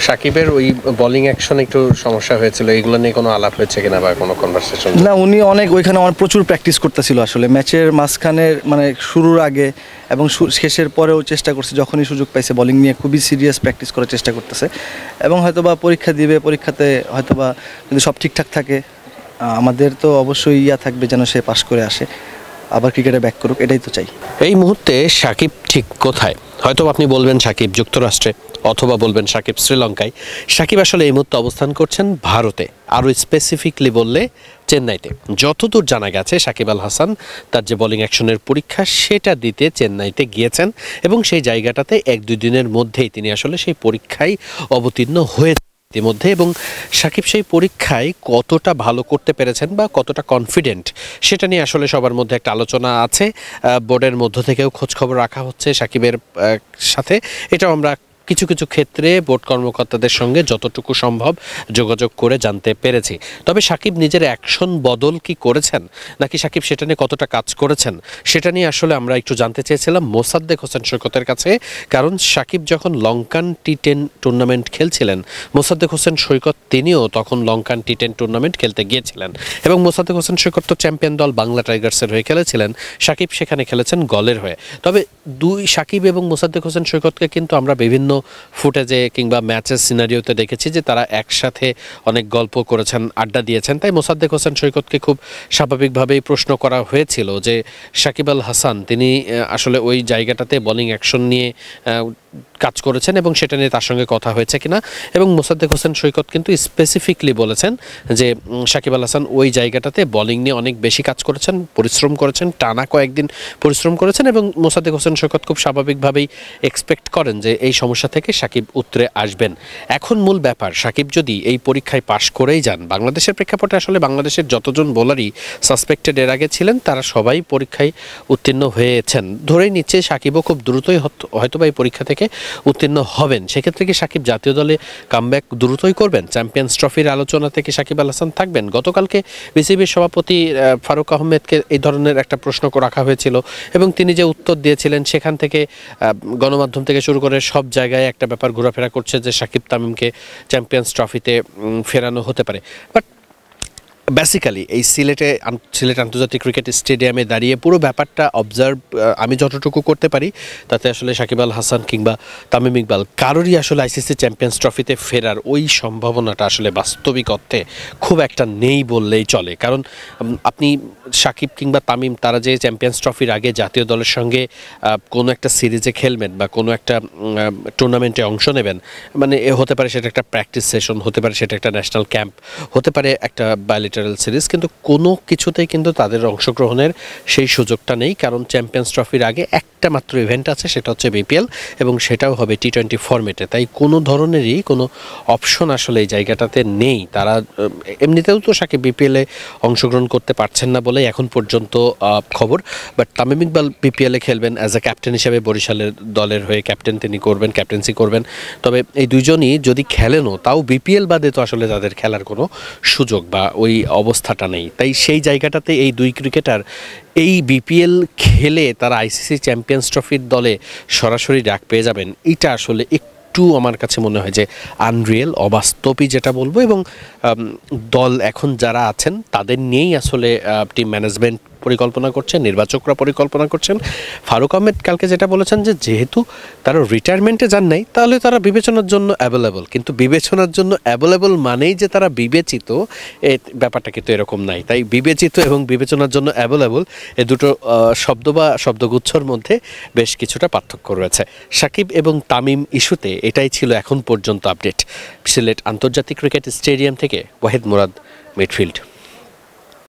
সাকিবের ওই বোলিং অ্যাকশনে একটু সমস্যা হয়েছিল, এগুলো নিয়ে কোনো আলাপ হয়েছে কিনা বা কোনো কনভারসেশন? না, উনি ওইখানে প্রচুর প্র্যাকটিস করতেছিল আসলে ম্যাচের মাঝখানে, মানে শুরুর আগে এবং শেষের পরেও চেষ্টা করছে, যখনই সুযোগ পাইছে বোলিং নিয়ে খুবই সিরিয়াস প্র্যাকটিস করার চেষ্টা করতেছে। এবং হয়তোবা পরীক্ষা দিবে, পরীক্ষাতে হয়তোবা যদি সব ঠিকঠাক থাকে আমাদের তো অবশ্যই থাকবে যেন সে পাশ করে আসে, আবার ক্রিকেটে ব্যাক করুক, এটাই তো চাই। এই মুহূর্তে সাকিব ঠিক কোথায়? হয়তো আপনি বলবেন সাকিব যুক্তরাষ্ট্রে, অথবা বলবেন সাকিব শ্রীলঙ্কায়। সাকিব আসলে এই মুহূর্তে অবস্থান করছেন ভারতে, আরও স্পেসিফিকলি বললে চেন্নাইতে। যতদূর জানা গেছে সাকিব আল হাসান তার যে বোলিং অ্যাকশনের পরীক্ষা সেটা দিতে চেন্নাইতে গিয়েছেন এবং সেই জায়গাটাতে 1-2 দিনের মধ্যেই তিনি আসলে সেই পরীক্ষায় অবতীর্ণ হয়েছেন ইতিমধ্যে। এবং সাকিব সেই পরীক্ষায় কতটা ভালো করতে পেরেছেন বা কতটা কনফিডেন্ট সেটা নিয়ে আসলে সবার মধ্যে একটা আলোচনা আছে। বোর্ডের মধ্য থেকেও খোঁজখবর রাখা হচ্ছে সাকিবের সাথে। এটাও আমরা কিছু কিছু ক্ষেত্রে বোর্ড কর্মকর্তাদের সঙ্গে যতটুকু সম্ভব যোগাযোগ করে জানতে পেরেছি। তবে সাকিব নিজের অ্যাকশন বদল কি করেছেন, নাকি সাকিব সেটা নিয়ে কতটা কাজ করেছেন, সেটা নিয়ে আসলে আমরা একটু জানতে চেয়েছিলাম মোসাদ্দেক হোসেন সৈকতের কাছে। কারণ সাকিব যখন লঙ্কান টি10 টুর্নামেন্ট খেলছিলেন, মোসাদ্দেক হোসেন সৈকত তিনিও তখন লঙ্কান টি10 টুর্নামেন্ট খেলতে গিয়েছিলেন এবং মোসাদ্দেক হোসেন সৈকত তো চ্যাম্পিয়ন দল বাংলা টাইগার্সের হয়ে খেলেছিলেন, সাকিব সেখানে খেলেছেন গলের হয়ে। তবে সাকিব এবং মোসাদ্দেক হোসেন সৈকতকে কিন্তু আমরা বিভিন্ন ফুটেজে কিংবা ম্যাচের সিনারিওতে দেখেছি যে তারা একসাথে অনেক গল্প করেছেন, আড্ডা দিয়েছেন। তাই মোসাদ্দেক হোসেন সৈকতকে খুব স্বাভাবিকভাবেই প্রশ্ন করা হয়েছিল যে সাকিব আল হাসান তিনি আসলে ওই জায়গাটাতে বোলিং অ্যাকশন নিয়ে কাজ করেছেন এবং সেটা নিয়ে তার সঙ্গে কথা হয়েছে কিনা। এবং মোসাদ্দেক হোসেন সৈকত কিন্তু স্পেসিফিকলি বলেছেন যে সাকিব আল হাসান ওই জায়গাটাতে বোলিং নিয়ে অনেক বেশি কাজ করেছেন, পরিশ্রম করেছেন, টানা কয়েকদিন পরিশ্রম করেছেন এবং মোসাদ্দেক হোসেন সৈকত খুব স্বাভাবিকভাবেই এক্সপেক্ট করেন যে এই সমস্যা থেকে সাকিব উতরে আসবেন। এখন মূল ব্যাপার, সাকিব যদি এই পরীক্ষায় পাশ করেই যান, বাংলাদেশের প্রেক্ষাপটে আসলে বাংলাদেশের যতজন বোলারই সাসপেক্টেড এর আগে ছিলেন তারা সবাই পরীক্ষায় উত্তীর্ণ হয়েছেন। ধরেই নিচ্ছে সাকিবও খুব দ্রুতই হয়তোবা এই পরীক্ষা থেকে উত্তীর্ণ হবেন। সেক্ষেত্রে কি সাকিব জাতীয় দলে কামব্যাক দ্রুতই করবেন? চ্যাম্পিয়ন্স ট্রফির আলোচনা থেকে সাকিব আল হাসান থাকবেন? গতকালকে বিসিবির সভাপতি ফারুক আহমেদকে এই ধরনের একটা প্রশ্ন রাখা হয়েছিল এবং তিনি যে উত্তর দিয়েছিলেন সেখান থেকে গণমাধ্যম থেকে শুরু করে সব জায়গায় একটা ব্যাপার ঘোরাফেরা করছে যে সাকিব তামিমকে চ্যাম্পিয়ন্স ট্রফিতে ফেরানো হতে পারে। বাট বেসিক্যালি এই সিলেট আন্তর্জাতিক ক্রিকেট স্টেডিয়ামে দাঁড়িয়ে পুরো ব্যাপারটা অবজার্ভ আমি যতটুকু করতে পারি তাতে আসলে সাকিব আল হাসান কিংবা তামিম ইকবাল কারোরই আসলে আইসিসি চ্যাম্পিয়ন্স ট্রফিতে ফেরার ওই সম্ভাবনাটা আসলে বাস্তবিক অর্থে খুব একটা নেই বললেই চলে। কারণ আপনি সাকিব কিংবা তামিম তারা যে চ্যাম্পিয়ন্স ট্রফির আগে জাতীয় দলের সঙ্গে কোনো একটা সিরিজে খেলবেন বা কোনো একটা টুর্নামেন্টে অংশ নেবেন, মানে হতে পারে সেটা একটা প্র্যাকটিস সেশন, হতে পারে সেটা একটা ন্যাশনাল ক্যাম্প, হতে পারে একটা বাইলেটারাল সিরিজ, কিন্তু কোনো কিছুতেই কিন্তু তাদের অংশগ্রহণের সেই সুযোগটা নেই। কারণ চ্যাম্পিয়ন্স ট্রফির আগে একটা মাত্র ইভেন্ট আছে, সেটা হচ্ছে বিপিএল এবং সেটাও হবে টি20 ফরম্যাটে। তাই কোনো ধরনেরই কোনো অপশন আসলে এই জায়গাটাতে নেই। তারা এমনিতেও তো সাকিব বিপিএলে অংশগ্রহণ করতে পারছেন না বলে এখন পর্যন্ত খবর। বাট তামিম ইকবাল বিপিএলে খেলবেন অ্যাজ এ ক্যাপ্টেন হিসেবে, বরিশালের দলের হয়ে ক্যাপ্টেন তিনি করবেন, ক্যাপ্টেন্সি করবেন। তবে এই দুইজনই যদি খেলেনও তাও বিপিএল বাদে তো আসলে তাদের খেলার কোনো সুযোগ বা ওই অবস্থাটা নেই। তাই সেই জায়গাটাতে এই দুই ক্রিকেটার এই বিপিএল খেলে তারা আইসিসি চ্যাম্পিয়ন্স ট্রফির দলে সরাসরি ডাক পেয়ে যাবেন, এটা আসলে একটু আমার কাছে মনে হয় যে আনরিয়েল, অবাস্তবই যেটা বলবো। এবং দল এখন যারা আছেন তাদের নিয়েই আসলে টিম ম্যানেজমেন্ট পরিকল্পনা করছেন, নির্বাচকরা পরিকল্পনা করছেন। ফারুক আহমেদ কালকে যেটা বলেছেন যে যেহেতু তারা রিটায়ারমেন্টে যান নাই তাহলে তারা বিবেচনার জন্য অ্যাভেলেবল, কিন্তু বিবেচনার জন্য অ্যাভেলেবল মানেই যে তারা বিবেচিত, এই ব্যাপারটা কিন্তু এরকম নাই। তাই বিবেচিত এবং বিবেচনার জন্য অ্যাভেলেবল এই দুটো শব্দ বা শব্দগুচ্ছর মধ্যে বেশ কিছুটা পার্থক্য রয়েছে। সাকিব এবং তামিম ইস্যুতে এটাই ছিল এখন পর্যন্ত আপডেট। সিলেট আন্তর্জাতিক ক্রিকেট স্টেডিয়াম থেকে ওয়াহিদ মুরাদ, মিডফিল্ড।